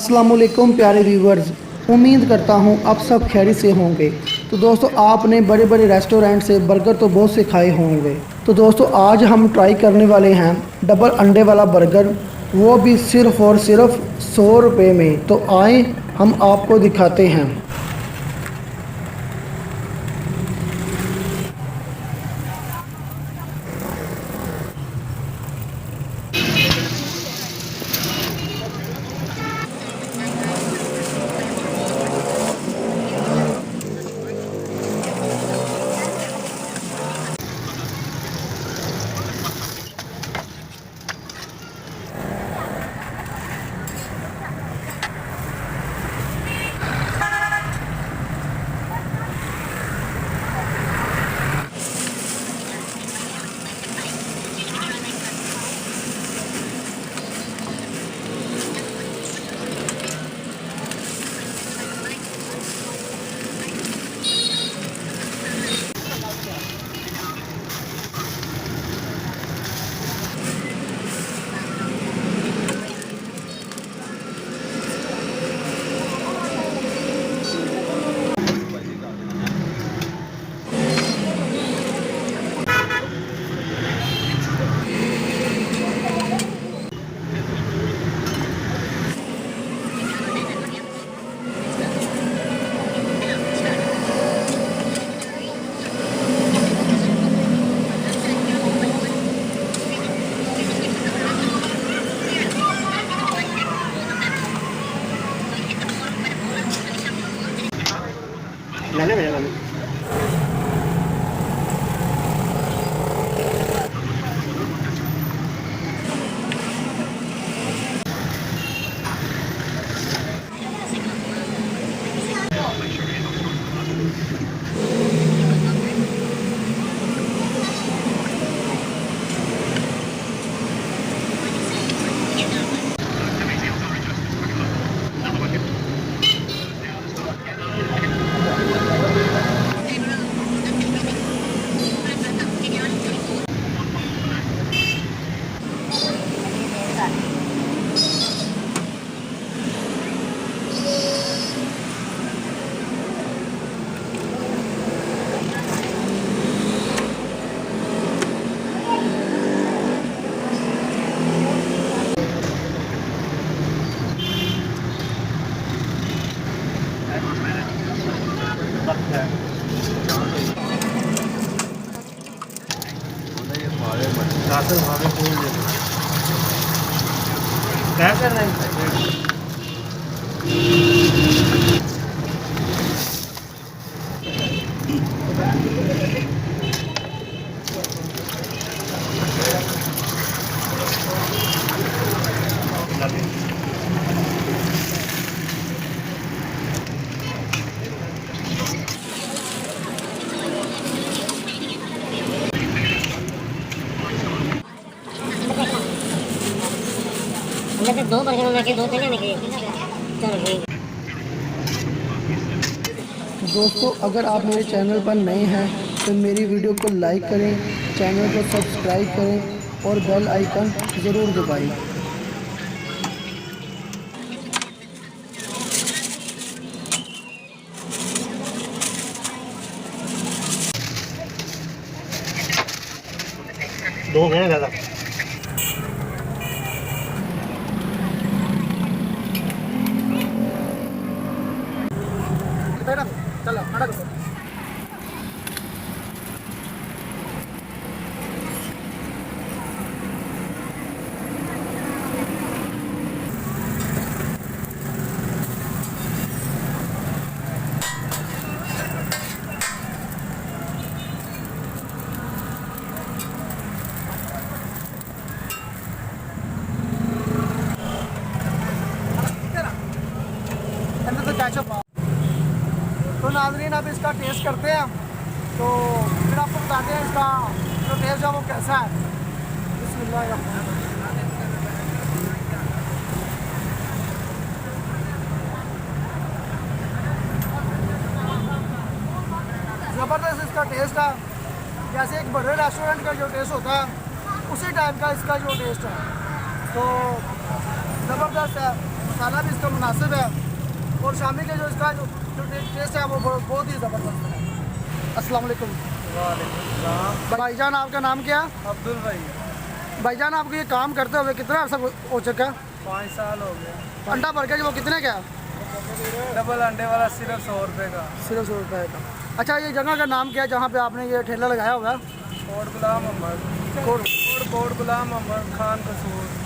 अस्सलामुअलैकुम प्यारे व्यूवर्स, उम्मीद करता हूँ आप सब खैरियत से होंगे। तो दोस्तों, आपने बड़े बड़े रेस्टोरेंट से बर्गर तो बहुत से खाए होंगे। तो दोस्तों, आज हम ट्राई करने वाले हैं डबल अंडे वाला बर्गर, वो भी सिर्फ़ और सिर्फ 100 रुपये में। तो आए हम आपको दिखाते हैं। लाने भैया लाने। क्या कर रहे हैं? हमने तो 2 बर्गर मंगा के 2 थे लेने के। चलो ठीक है। दोस्तों, अगर आप मेरे चैनल पर नए हैं तो मेरी वीडियो को लाइक करें, चैनल को सब्सक्राइब करें और बेल आइकन ज़रूर दबाएं। दो गए ज़्यादा। चलो खड़ा करो। तो नाज़रीन, अब इसका टेस्ट करते हैं, तो फिर आपको बताते हैं इसका जो टेस्ट है वो कैसा है। बिस्मिल्लाह। ज़बरदस्त इसका टेस्ट है, जैसे एक बड़े रेस्टोरेंट का जो टेस्ट होता है उसी टाइप का इसका जो टेस्ट है, तो ज़बरदस्त है। मसाला भी इसका मुनासिब है और शामी के जो इसका जो टेस्ट है वो बहुत ही ज़बरदस्त है। अस्सलाम वालेकुम। भाईजान आपका नाम क्या है? अब्दुल भाई। भाईजान आपको ये काम करते हुए कितना अर्सा हो चुका है? 5 साल हो गया। अंडा बर्गर वो कितने का है? डबल अंडे वाला सिर्फ 100 रुपये का। सिर्फ 100 रुपये का। अच्छा, ये जगह का नाम क्या है जहाँ पे आपने ये ठेला लगाया हुआ है? कोट गुलाम मोहम्मद। कोट कोट गुलाम मोहम्मद खान कसूर।